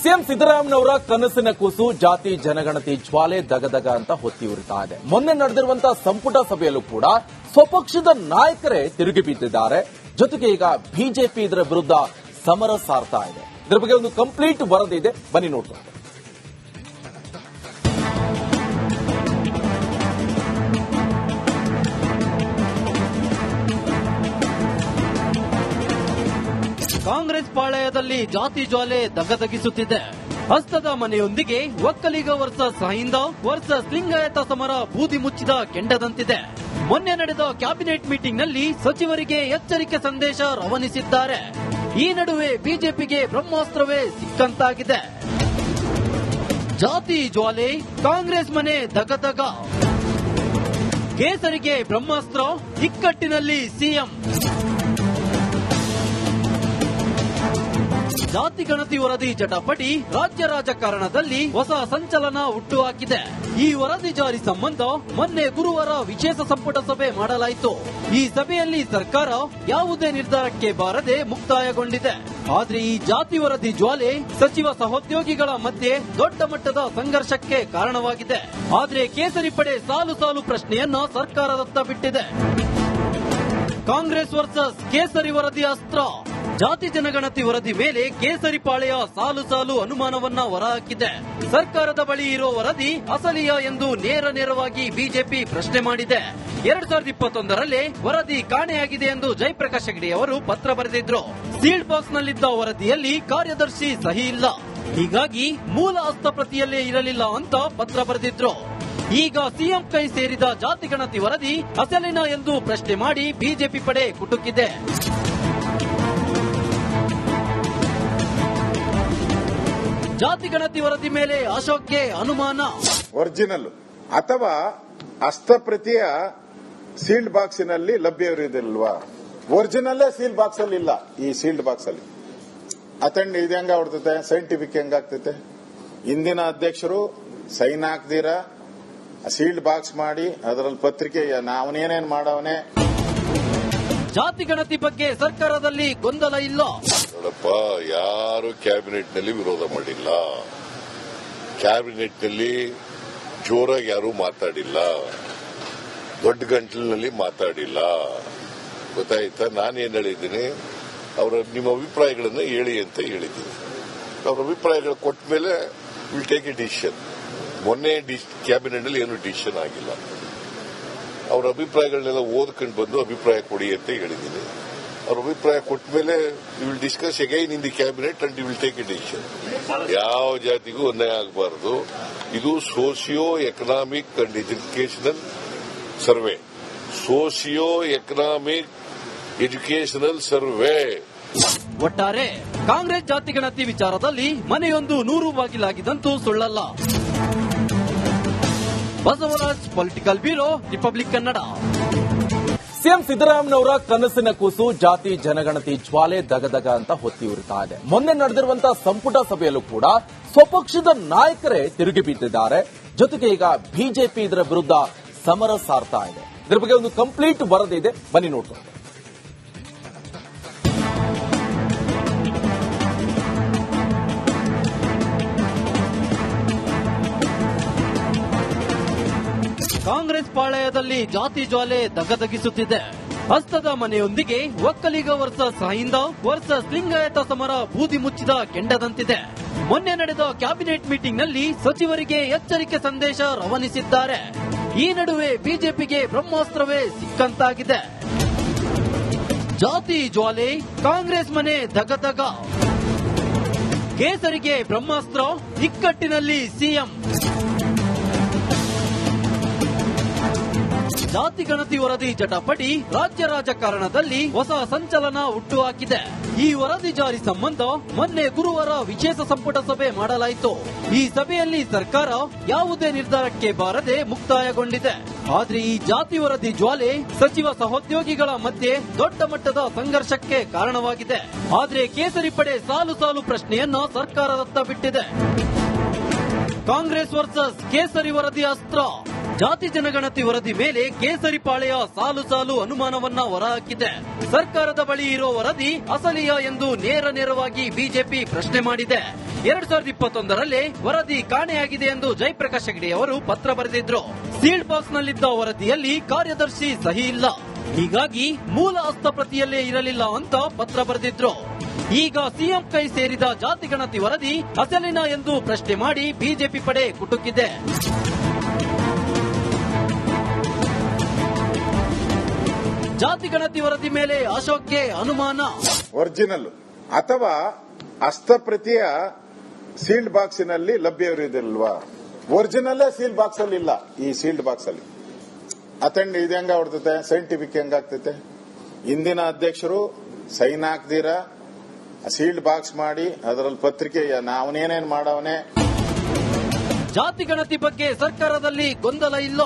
CM ಸಿದ್ದರಾಮಯ್ಯನವರ ಕನಸಿನ ಕೂಸು ಜಾತಿ ಜನಗಣತಿ ಜ್ವಾಲೆ ದಗದಗ ಅಂತ ಹೊತ್ತಿ ಉರಿತಾ ಇದೆ. ಮೊನ್ನೆ ನಡೆದಿರುವಂತಹ ಸಂಪುಟ ಸಭೆಯಲ್ಲೂ ಕೂಡ ಸ್ವಪಕ್ಷದ ನಾಯಕರೇ ತಿರುಗಿ ಬಿದ್ದಿದ್ದಾರೆ. ಜೊತೆಗೆ ಈಗ ಬಿಜೆಪಿ ಇದರ ವಿರುದ್ಧ ಸಮರ ಸಾರ್ತಾ ಇದೆ. ಇದರ ಬಗ್ಗೆ ಒಂದು ಕಂಪ್ಲೀಟ್ ವರದಿ ಇದೆ, ಬನ್ನಿ ನೋಡ್ತಾ. ಕಾಂಗ್ರೆಸ್ ಪಾಳಯದಲ್ಲಿ ಜಾತಿ ಜ್ವಾಲೆ ದಗದಗಿಸುತ್ತಿದೆ. ಹಸ್ತದ ಮನೆಯೊಂದಿಗೆ ಒಕ್ಕಲಿಗ ವರ್ಸಸ್ ಹಿಂದ ವರ್ಸಸ್ ಲಿಂಗಾಯತ ಸಮರ ಬೂದಿ ಮುಚ್ಚಿದ ಕೆಂಡದಂತಿದೆ. ಮೊನ್ನೆ ನಡೆದ ಕ್ಯಾಬಿನೆಟ್ ಮೀಟಿಂಗ್ನಲ್ಲಿ ಸಚಿವರಿಗೆ ಎಚ್ಚರಿಕೆ ಸಂದೇಶ ರವಾನಿಸಿದ್ದಾರೆ. ಈ ನಡುವೆ ಬಿಜೆಪಿಗೆ ಬ್ರಹ್ಮಾಸ್ತ್ರವೇ ಸಿಕ್ಕಂತಾಗಿದೆ. ಜಾತಿ ಜ್ವಾಲೆ, ಕಾಂಗ್ರೆಸ್ ಮನೆ ದಗದಗ, ಕೇಸರಿಗೆ ಬ್ರಹ್ಮಾಸ್ತ್ರ, ಇಕ್ಕಟ್ಟಿನಲ್ಲಿ ಸಿಎಂ. ಜಾತಿ ಗಣತಿ ವರದಿ ಜಟಾಪಟಿ ರಾಜ್ಯ ರಾಜಕಾರಣದಲ್ಲಿ ಹೊಸ ಸಂಚಲನ ಹುಟ್ಟುಹಾಕಿದೆ. ಈ ವರದಿ ಜಾರಿ ಸಂಬಂಧ ಮೊನ್ನೆ ಗುರುವಾರ ವಿಶೇಷ ಸಂಪುಟ ಸಭೆ ಮಾಡಲಾಯಿತು. ಈ ಸಭೆಯಲ್ಲಿ ಸರ್ಕಾರ ಯಾವುದೇ ನಿರ್ಧಾರಕ್ಕೆ ಬಾರದೆ ಮುಕ್ತಾಯಗೊಂಡಿದೆ. ಆದ್ರೆ ಈ ಜಾತಿ ವರದಿ ಜ್ವಾಲೆ ಸಚಿವ ಸಹೋದ್ಯೋಗಿಗಳ ಮಧ್ಯೆ ದೊಡ್ಡ ಮಟ್ಟದ ಸಂಘರ್ಷಕ್ಕೆ ಕಾರಣವಾಗಿದೆ. ಆದ್ರೆ ಕೇಸರಿ ಪಡೆ ಸಾಲು ಸಾಲು ಪ್ರಶ್ನೆಯನ್ನ ಸರ್ಕಾರದತ್ತ ಬಿಟ್ಟಿದೆ. ಕಾಂಗ್ರೆಸ್ ವರ್ಸಸ್ ಕೇಸರಿ ವರದಿ ಅಸ್ತ್ರ. ಜಾತಿ ಜನಗಣತಿ ವರದಿ ಮೇಲೆ ಕೇಸರಿ ಪಾಳೆಯ ಸಾಲು ಸಾಲು ಅನುಮಾನವನ್ನ ಹೊರಹಾಕಿದೆ. ಸರ್ಕಾರದ ಬಳಿ ಇರೋ ವರದಿ ಅಸಲಿಯ ಎಂದು ನೇರವಾಗಿ ಬಿಜೆಪಿ ಪ್ರಶ್ನೆ ಮಾಡಿದೆ. 2021ರಲ್ಲಿ ವರದಿ ಕಾಣೆಯಾಗಿದೆ ಎಂದು ಜಯಪ್ರಕಾಶ್ ಹೆಗಡೆ ಅವರು ಪತ್ರ ಬರೆದಿದ್ರು. ಸೀಲ್ಡ್ ಬಾಕ್ಸ್ ನಲ್ಲಿದ್ದ ವರದಿಯಲ್ಲಿ ಕಾರ್ಯದರ್ಶಿ ಸಹಿ ಇಲ್ಲ, ಹೀಗಾಗಿ ಮೂಲ ಹಸ್ತಪ್ರತಿಯಲ್ಲೇ ಇರಲಿಲ್ಲ ಅಂತ ಪತ್ರ ಬರೆದಿದ್ರು. ಈಗ ಸಿಎಂ ಕೈ ಸೇರಿದ ಜಾತಿ ಗಣತಿ ವರದಿ ಅಸಲಿನ ಎಂದು ಪ್ರಶ್ನೆ ಮಾಡಿ ಬಿಜೆಪಿ ಪಡೆ ಕುಟುಕಿದೆ. ಜಾತಿ ಗಣತಿ ವರದಿ ಮೇಲೆ ಅಶೋಕ್ಗೆ ಅನುಮಾನ. ಒರಿಜಿನಲ್ ಅಥವಾ ಹಸ್ತಪ್ರತಿಯ ಸೀಲ್ಡ್ ಬಾಕ್ಸಿನಲ್ಲಿ ಲಭ್ಯವಿರುವುದಿಲ್ವಾ? ಒರಿಜಿನಲ್ಲೇ ಸೀಲ್ಡ್ ಬಾಕ್ಸ್ ಅಲ್ಲಿ ಇಲ್ಲ. ಈ ಸೀಲ್ಡ್ ಬಾಕ್ಸ್ ಅಲ್ಲಿ ಅತಂಡ್ ಇದು ಹೆಂಗ ಹೊಡ್ತೈತೆ, ಸೈಂಟಿಫಿಕ್ ಹೆಂಗಾಗ್ತೈತೆ? ಇಂದಿನ ಅಧ್ಯಕ್ಷರು ಸೈನ್ ಹಾಕ್ದಿರ ಸೀಲ್ಡ್ ಬಾಕ್ಸ್ ಮಾಡಿ ಅದರಲ್ಲಿ ಪತ್ರಿಕೆ ಅವನೇನೇನ್ ಮಾಡವನೇ. ಜಾತಿ ಗಣತಿ ಬಗ್ಗೆ ಸರ್ಕಾರದಲ್ಲಿ ಗೊಂದಲ ಇಲ್ಲ. ನೋಡಪ್ಪ, ಯಾರು ಕ್ಯಾಬಿನೆಟ್ ನಲ್ಲಿ ವಿರೋಧ ಮಾಡಿಲ್ಲ, ಕ್ಯಾಬಿನೆಟ್ ನಲ್ಲಿ ಜೋರಾಗಿ ಯಾರು ಮಾತಾಡಿಲ್ಲ, ದೊಡ್ಡ ಗಂಟಲಿನಲ್ಲಿ ಮಾತಾಡಿಲ್ಲ. ಗೊತ್ತಾಯ್ತಾ? ನಾನೇನ್ ಹೇಳಿದ್ದೀನಿ, ನಿಮ್ಮ ಅಭಿಪ್ರಾಯಗಳನ್ನ ಹೇಳಿ ಅಂತ ಹೇಳಿದ್ದೀನಿ. ಅವ್ರ ಅಭಿಪ್ರಾಯಗಳು ಕೊಟ್ಟ ಮೇಲೆ ವಿಲ್ ಟೇಕ್ ಎ ಡಿಸಿಷನ್. ಮೊನ್ನೆ ಕ್ಯಾಬಿನೆಟ್ ನಲ್ಲಿ ಏನು ಡಿಸಿಷನ್ ಆಗಿಲ್ಲ. ಅವ್ರ ಅಭಿಪ್ರಾಯಗಳನ್ನೆಲ್ಲ ಓದ್ಕೊಂಡು ಬಂದು ಅಭಿಪ್ರಾಯ ಕೊಡಿ ಅಂತ ಹೇಳಿದ್ದೀನಿ. ಅವ್ರ ಅಭಿಪ್ರಾಯ ಕೊಟ್ಟ ಮೇಲೆ you will discuss again in the cabinet and you will take a decision. ಯಾವ ಜಾತಿಗೂ ಅನ್ಯಾಯ ಆಗಬಾರದು. ಇದು socio economic and educational survey. Socio economic educational survey. ಒಟ್ಟಾರೆ ಕಾಂಗ್ರೆಸ್ ಜಾತಿ ಗಣತಿ ವಿಚಾರದಲ್ಲಿ ಮನೆಯೊಂದು 100 ಬಾಗಿಲಾಗಿದ್ದಂತೂ ಸುಳ್ಳಲ್ಲ. Basavaraj, political bureau, Republic Kannada. CM ಸಿದ್ದರಾಮಯ್ಯನವರ ಕನಸಿನ ಕೂಸು ಜಾತಿ ಜನಗಣತಿ ಜ್ವಾಲೆ ದಗದಗ ಅಂತ ಹೊತ್ತಿ ಉರಿತಾ ಇದೆ. ಮೊನ್ನೆ ನಡೆದಿರುವಂತಹ ಸಂಪುಟ ಸಭೆಯಲ್ಲೂ ಕೂಡ ಸ್ವಪಕ್ಷದ ನಾಯಕರೇ ತಿರುಗಿ ಬಿದ್ದಿದ್ದಾರೆ. ಜೊತೆಗೆ ಈಗ ಬಿಜೆಪಿ ಇದರ ವಿರುದ್ಧ ಸಮರ ಸಾರ್ತಾ ಇದೆ. ಇದರ ಬಗ್ಗೆ ಒಂದು ಕಂಪ್ಲೀಟ್ ವರದಿ ಇದೆ, ಬನ್ನಿ ನೋಡ್ತಾ. ಕಾಂಗ್ರೆಸ್ ಪಾಳಯದಲ್ಲಿ ಜಾತಿ ಜ್ವಾಲೆ ದಗದಗಿಸುತ್ತಿದೆ. ಹಸ್ತದ ಮನೆಯೊಂದಿಗೆ ಒಕ್ಕಲಿಗ ವರ್ಸಸ್ ಹಿಂದ ವರ್ಸಸ್ ಲಿಂಗಾಯತ ಸಮರ ಬೂದಿ ಮುಚ್ಚಿದ ಕೆಂಡದಂತಿದೆ. ಮೊನ್ನೆ ನಡೆದ ಕ್ಯಾಬಿನೆಟ್ ಮೀಟಿಂಗ್ನಲ್ಲಿ ಸಚಿವರಿಗೆ ಎಚ್ಚರಿಕೆ ಸಂದೇಶ ರವಾನಿಸಿದ್ದಾರೆ. ಈ ನಡುವೆ ಬಿಜೆಪಿಗೆ ಬ್ರಹ್ಮಾಸ್ತ್ರವೇ ಸಿಕ್ಕಂತಾಗಿದೆ. ಜಾತಿ ಜ್ವಾಲೆ, ಕಾಂಗ್ರೆಸ್ ಮನೆ ದಗದಗ, ಕೇಸರಿಗೆ ಬ್ರಹ್ಮಾಸ್ತ್ರ, ಇಕ್ಕಟ್ಟಿನಲ್ಲಿ ಸಿಎಂ. ಜಾತಿ ಗಣತಿ ವರದಿ ಜಟಾಪಟಿ ರಾಜ್ಯ ರಾಜಕಾರಣದಲ್ಲಿ ಹೊಸ ಸಂಚಲನ ಹುಟ್ಟುಹಾಕಿದೆ. ಈ ವರದಿ ಜಾರಿ ಸಂಬಂಧ ಮೊನ್ನೆ ಗುರುವಾರ ವಿಶೇಷ ಸಂಪುಟ ಸಭೆ ಮಾಡಲಾಯಿತು. ಈ ಸಭೆಯಲ್ಲಿ ಸರ್ಕಾರ ಯಾವುದೇ ನಿರ್ಧಾರಕ್ಕೆ ಬಾರದೆ ಮುಕ್ತಾಯಗೊಂಡಿದೆ. ಆದ್ರೆ ಈ ಜಾತಿ ವರದಿ ಜ್ವಾಲೆ ಸಚಿವ ಸಹೋದ್ಯೋಗಿಗಳ ಮಧ್ಯೆ ದೊಡ್ಡ ಮಟ್ಟದ ಸಂಘರ್ಷಕ್ಕೆ ಕಾರಣವಾಗಿದೆ. ಆದ್ರೆ ಕೇಸರಿ ಪಡೆ ಸಾಲು ಸಾಲು ಪ್ರಶ್ನೆಯನ್ನ ಸರ್ಕಾರದತ್ತ ಬಿಟ್ಟಿದೆ. ಕಾಂಗ್ರೆಸ್ ವರ್ಸಸ್ ಕೇಸರಿ ವರದಿ ಅಸ್ತ್ರ. ಜಾತಿ ಜನಗಣತಿ ವರದಿ ಮೇಲೆ ಕೇಸರಿ ಪಾಳೆಯ ಸಾಲು ಸಾಲು ಅನುಮಾನವನ್ನ ಹೊರಹಾಕಿದೆ. ಸರ್ಕಾರದ ಬಳಿ ಇರೋ ವರದಿ ಅಸಲಿಯಾ ಎಂದು ನೇರವಾಗಿ ಬಿಜೆಪಿ ಪ್ರಶ್ನೆ ಮಾಡಿದೆ. 2021ರಲ್ಲಿ ವರದಿ ಕಾಣೆಯಾಗಿದೆ ಎಂದು ಜಯಪ್ರಕಾಶ್ ಹೆಗಡೆ ಅವರು ಪತ್ರ ಬರೆದಿದ್ರು. ಸೀಲ್ಡ್ ಬಾಕ್ಸ್ ನಲ್ಲಿದ್ದ ವರದಿಯಲ್ಲಿ ಕಾರ್ಯದರ್ಶಿ ಸಹಿ ಇಲ್ಲ, ಹೀಗಾಗಿ ಮೂಲ ಹಸ್ತಪ್ರತಿಯಲ್ಲೇ ಇರಲಿಲ್ಲ ಅಂತ ಪತ್ರ ಬರೆದಿದ್ರು. ಈಗ ಸಿಎಂ ಕೈ ಸೇರಿದ ಜಾತಿ ಗಣತಿ ವರದಿ ಅಸಲಿನ ಎಂದು ಪ್ರಶ್ನೆ ಮಾಡಿ ಬಿಜೆಪಿ ಪಡೆ ಕುಟುಕಿದೆ. ಜಾತಿ ಗಣತಿ ವರದಿ ಮೇಲೆ ಅಶೋಕ್ಗೆ ಅನುಮಾನ. ಒರಿಜಿನಲ್ ಅಥವಾ ಹಸ್ತಪ್ರತಿಯ ಸೀಲ್ಡ್ ಬಾಕ್ಸಿನಲ್ಲಿ ಲಭ್ಯವಿರುವುದಿಲ್ವಾ? ಒರಿಜಿನಲ್ಲೇ ಸೀಲ್ಡ್ ಬಾಕ್ಸ್ ಅಲ್ಲಿ ಇಲ್ಲ. ಈ ಸೀಲ್ಡ್ ಬಾಕ್ಸ್ ಅಲ್ಲಿ ಅತಂಡ್ ಇದು ಹೆಂಗ ಹೊಡ್ತತೆ, ಸೈಂಟಿಫಿಕ್ ಹೆಂಗಾಗ್ತೈತೆ? ಇಂದಿನ ಅಧ್ಯಕ್ಷರು ಸೈನ್ ಹಾಕ್ದಿರ ಸೀಲ್ಡ್ ಬಾಕ್ಸ್ ಮಾಡಿ ಅದರಲ್ಲಿ ಪತ್ರಿಕೆ ನಾವನೇನೇನ್ ಮಾಡವನೇ. ಜಾತಿ ಗಣತಿ ಬಗ್ಗೆ ಸರ್ಕಾರದಲ್ಲಿ ಗೊಂದಲ ಇಲ್ಲ.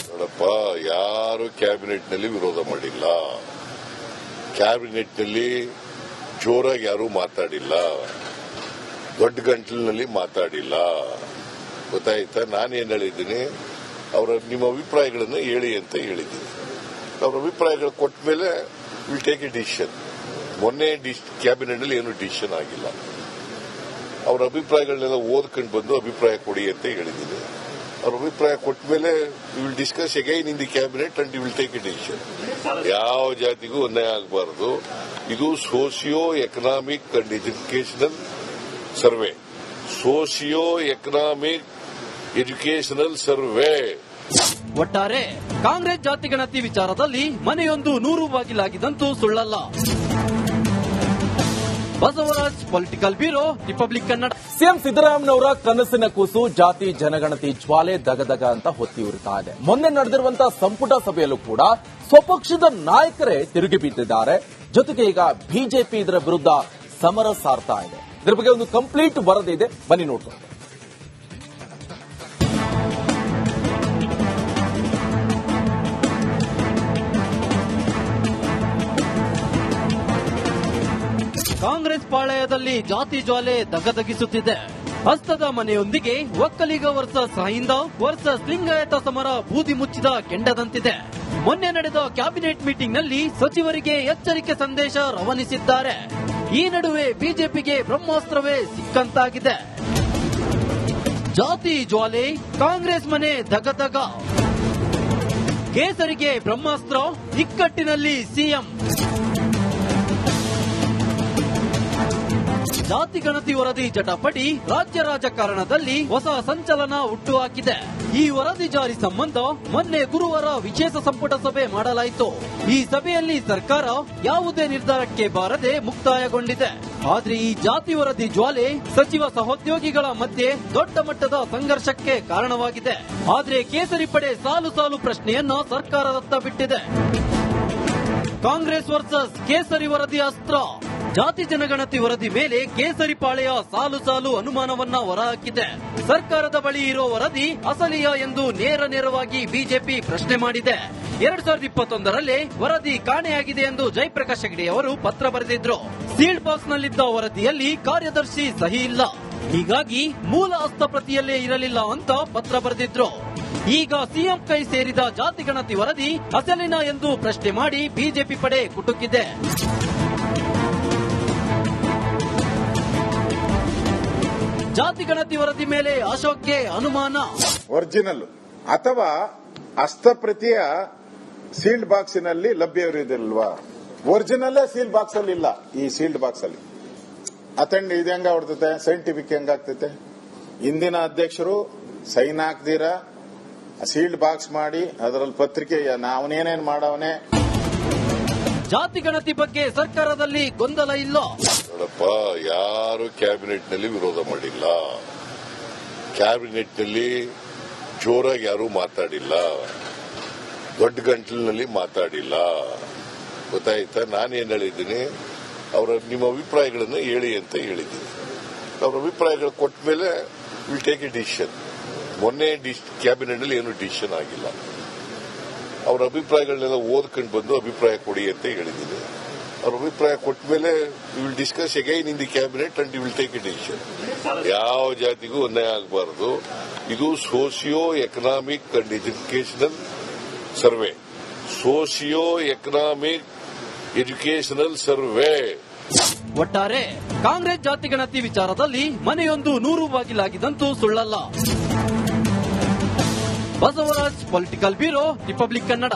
ನೋಡಪ್ಪ, ಯಾರು ಕ್ಯಾಬಿನೆಟ್ ನಲ್ಲಿ ವಿರೋಧ ಮಾಡಿಲ್ಲ, ಕ್ಯಾಬಿನೆಟ್ ನಲ್ಲಿ ಜೋರಾಗಿ ಯಾರು ಮಾತಾಡಿಲ್ಲ, ದೊಡ್ಡ ಗಂಟಲಿನಲ್ಲಿ ಮಾತಾಡಿಲ್ಲ. ಗೊತ್ತಾಯ್ತಾ? ನಾನೇನ್ ಹೇಳಿದ್ದೀನಿ, ನಿಮ್ಮ ಅಭಿಪ್ರಾಯಗಳನ್ನು ಹೇಳಿ ಅಂತ ಹೇಳಿದ್ದೀನಿ. ಅವ್ರ ಅಭಿಪ್ರಾಯಗಳು ಕೊಟ್ಟ ಮೇಲೆ ವಿಲ್ ಟೇಕ್ ಎ ಡಿಸಿಷನ್. ಮೊನ್ನೆ ಕ್ಯಾಬಿನೆಟ್ ನಲ್ಲಿ ಏನು ಡಿಸಿಷನ್ ಆಗಿಲ್ಲ. ಅವ್ರ ಅಭಿಪ್ರಾಯಗಳನ್ನೆಲ್ಲ ಓದ್ಕೊಂಡು ಬಂದು ಅಭಿಪ್ರಾಯ ಕೊಡಿ ಅಂತ ಹೇಳಿದ್ದೀನಿ. ಅವ್ರ ಅಭಿಪ್ರಾಯ ಕೊಟ್ಟ ಮೇಲೆ will discuss again in the cabinet and will take a decision. ಯಾವ ಜಾತಿಗೂ ಅನ್ಯಾಯ ಆಗಬಾರದು. ಇದು socio economic and educational survey. Socio economic educational survey. ಒಟ್ಟಾರೆ ಕಾಂಗ್ರೆಸ್ ಜಾತಿ ಗಣತಿ ವಿಚಾರದಲ್ಲಿ ಮನೆಯೊಂದು 100 ಬಾಗಿಲಾಗಿದ್ದಂತೂ ಸುಳ್ಳಲ್ಲ. Basavaraj, political bureau, Republic Kannada. CM ಸಿದ್ದರಾಮಯ್ಯನವರ ಕನಸಿನ ಕೂಸು ಜಾತಿ ಜನಗಣತಿ ಜ್ವಾಲೆ ದಗದಗ ಅಂತ ಹೊತ್ತಿ ಉರಿತಾ ಇದೆ. ಮೊನ್ನೆ ನಡೆದಿರುವಂತಹ ಸಂಪುಟ ಸಭೆಯಲ್ಲೂ ಕೂಡ ಸ್ವಪಕ್ಷದ ನಾಯಕರೇ ತಿರುಗಿ ಬಿದ್ದಿದ್ದಾರೆ. ಜೊತೆಗೆ ಈಗ ಬಿಜೆಪಿ ಇದರ ವಿರುದ್ಧ ಸಮರ ಸಾರ್ತಾ ಇದೆ. ಇದರ ಬಗ್ಗೆ ಒಂದು ಕಂಪ್ಲೀಟ್ ವರದಿ ಇದೆ, ಬನ್ನಿ ನೋಡ್ಕೊಂಡು. ಕಾಂಗ್ರೆಸ್ ಪಾಳಯದಲ್ಲಿ ಜಾತಿ ಜ್ವಾಲೆ ದಗದಗಿಸುತ್ತಿದೆ. ಹಸ್ತದ ಮನೆಯೊಂದಿಗೆ ಒಕ್ಕಲಿಗ ವರ್ಸಸ್ ಹಿಂದ ವರ್ಸಸ್ ಲಿಂಗಾಯತ ಸಮರ ಬೂದಿ ಮುಚ್ಚಿದ ಕೆಂಡದಂತಿದೆ. ಮೊನ್ನೆ ನಡೆದ ಕ್ಯಾಬಿನೆಟ್ ಮೀಟಿಂಗ್ ನಲ್ಲಿ ಸಚಿವರಿಗೆ ಎಚ್ಚರಿಕೆ ಸಂದೇಶ ರವಾನಿಸಿದ್ದಾರೆ. ಈ ನಡುವೆ ಬಿಜೆಪಿಗೆ ಬ್ರಹ್ಮಾಸ್ತ್ರವೇ ಸಿಕ್ಕಂತಾಗಿದೆ. ಜಾತಿ ಜ್ವಾಲೆ, ಕಾಂಗ್ರೆಸ್ ಮನೆ ದಗದಗ. ಕೇಸರಿಗೆ ಬ್ರಹ್ಮಾಸ್ತ್ರ, ಇಕ್ಕಟ್ಟಿನಲ್ಲಿ ಸಿಎಂ. ಜಾತಿ ಗಣತಿ ವರದಿ ಜಟಾಪಟಿ ರಾಜ್ಯ ರಾಜಕಾರಣದಲ್ಲಿ ಹೊಸ ಸಂಚಲನ ಹುಟ್ಟುಹಾಕಿದೆ. ಈ ವರದಿ ಜಾರಿ ಸಂಬಂಧ ಮೊನ್ನೆ ಗುರುವಾರ ವಿಶೇಷ ಸಂಪುಟ ಸಭೆ ಮಾಡಲಾಯಿತು. ಈ ಸಭೆಯಲ್ಲಿ ಸರ್ಕಾರ ಯಾವುದೇ ನಿರ್ಧಾರಕ್ಕೆ ಬಾರದೆ ಮುಕ್ತಾಯಗೊಂಡಿದೆ. ಆದ್ರೆ ಈ ಜಾತಿ ವರದಿ ಜ್ವಾಲೆ ಸಚಿವ ಸಹೋದ್ಯೋಗಿಗಳ ಮಧ್ಯೆ ದೊಡ್ಡ ಮಟ್ಟದ ಸಂಘರ್ಷಕ್ಕೆ ಕಾರಣವಾಗಿದೆ. ಆದ್ರೆ ಕೇಸರಿ ಪಡೆ ಸಾಲು ಸಾಲು ಪ್ರಶ್ನೆಯನ್ನ ಸರ್ಕಾರದತ್ತ ಬಿಟ್ಟಿದೆ. ಕಾಂಗ್ರೆಸ್ ವರ್ಸಸ್ ಕೇಸರಿ ವರದಿ ಅಸ್ತ್ರ. ಜಾತಿ ಜನಗಣತಿ ವರದಿ ಮೇಲೆ ಕೇಸರಿ ಪಾಳೆಯ ಸಾಲು ಸಾಲು ಅನುಮಾನವನ್ನ ಹೊರಹಾಕಿದೆ. ಸರ್ಕಾರದ ಬಳಿ ಇರೋ ವರದಿ ಅಸಲಿಯಾ ಎಂದು ನೇರವಾಗಿ ಬಿಜೆಪಿ ಪ್ರಶ್ನೆ ಮಾಡಿದೆ. 2021ರಲ್ಲಿ ವರದಿ ಕಾಣೆಯಾಗಿದೆ ಎಂದು ಜಯಪ್ರಕಾಶ್ ಹೆಗಡೆ ಅವರು ಪತ್ರ ಬರೆದಿದ್ರು. ಸೀಲ್ಡ್ ಬಾಕ್ಸ್ ನಲ್ಲಿದ್ದ ವರದಿಯಲ್ಲಿ ಕಾರ್ಯದರ್ಶಿ ಸಹಿ ಇಲ್ಲ, ಹೀಗಾಗಿ ಮೂಲ ಹಸ್ತಪ್ರತಿಯಲ್ಲೇ ಇರಲಿಲ್ಲ ಅಂತ ಪತ್ರ ಬರೆದಿದ್ರು. ಈಗ ಸಿಎಂ ಕೈ ಸೇರಿದ ಜಾತಿ ಗಣತಿ ವರದಿ ಅಸಲಿನ ಎಂದು ಪ್ರಶ್ನೆ ಮಾಡಿ ಬಿಜೆಪಿ ಪಡೆ ಕುಟುಕಿದೆ. ಜಾತಿ ಗಣತಿ ವರದಿ ಮೇಲೆ ಅಶೋಕ್ಗೆ ಅನುಮಾನ. ಒರಿಜಿನಲ್ ಅಥವಾ ಹಸ್ತಪ್ರತಿಯ ಸೀಲ್ಡ್ ಬಾಕ್ಸಿನಲ್ಲಿ ಲಭ್ಯವಿರುವುದಿಲ್ವಾ? ಒರಿಜಿನಲ್ಲೇ ಸೀಲ್ಡ್ ಬಾಕ್ಸ್ ಅಲ್ಲಿ ಇಲ್ಲ. ಈ ಸೀಲ್ಡ್ ಬಾಕ್ಸ್ ಅಲ್ಲಿ ಅತಂಡ್ ಇದು ಹೆಂಗ ಹೊಡ್ತತೆ, ಸೈಂಟಿಫಿಕ್ ಹೆಂಗಾಗ್ತೈತೆ? ಇಂದಿನ ಅಧ್ಯಕ್ಷರು ಸೈನ್ ಹಾಕ್ದಿರ ಸೀಲ್ಡ್ ಬಾಕ್ಸ್ ಮಾಡಿ ಅದರಲ್ಲಿ ಪತ್ರಿಕೆ ನಾವನೇನೇನ್ ಮಾಡವನೇ. ಜಾತಿ ಗಣತಿ ಬಗ್ಗೆ ಸರ್ಕಾರದಲ್ಲಿ ಗೊಂದಲ ಇಲ್ಲ. ನೋಡಪ್ಪ, ಯಾರು ಕ್ಯಾಬಿನೆಟ್ ನಲ್ಲಿ ವಿರೋಧ ಮಾಡಿಲ್ಲ, ಕ್ಯಾಬಿನೆಟ್ ನಲ್ಲಿ ಜೋರಾಗಿ ಯಾರು ಮಾತಾಡಿಲ್ಲ, ದೊಡ್ಡ ಗಂಟಲಿನಲ್ಲಿ ಮಾತಾಡಿಲ್ಲ. ಗೊತ್ತಾಯ್ತಾ? ನಾನೇನ್ ಹೇಳಿದ್ದೀನಿ, ನಿಮ್ಮ ಅಭಿಪ್ರಾಯಗಳನ್ನು ಹೇಳಿ ಅಂತ ಹೇಳಿದ್ದೀನಿ. ಅವ್ರ ಅಭಿಪ್ರಾಯಗಳು ಕೊಟ್ಟ ಮೇಲೆ ವಿಲ್ ಟೇಕ್ ಎ ಡಿಸಿಷನ್. ಮೊನ್ನೆ ಕ್ಯಾಬಿನೆಟ್ ನಲ್ಲಿ ಏನು ಡಿಸಿಷನ್ ಆಗಿಲ್ಲ. ಅವ್ರ ಅಭಿಪ್ರಾಯಗಳನ್ನೆಲ್ಲ ಓದ್ಕೊಂಡು ಬಂದು ಅಭಿಪ್ರಾಯ ಕೊಡಿ ಅಂತ ಹೇಳಿದ್ದೀನಿ. ಅವ್ರ ಅಭಿಪ್ರಾಯ ಕೊಟ್ಟ ಮೇಲೆ will discuss again in the cabinet and will take a decision. ಯಾವ ಜಾತಿಗೂ ಅನ್ಯಾಯ ಆಗಬಾರದು. ಇದು socio economic and educational survey. Socio economic educational survey. ಒಟ್ಟಾರೆ ಕಾಂಗ್ರೆಸ್ ಜಾತಿ ಗಣತಿ ವಿಚಾರದಲ್ಲಿ ಮನೆಯೊಂದು 100 ಬಾಗಿಲಾಗಿದ್ದಂತೂ ಸುಳ್ಳಲ್ಲ. Basavaraj, political bureau, Republic Kannada.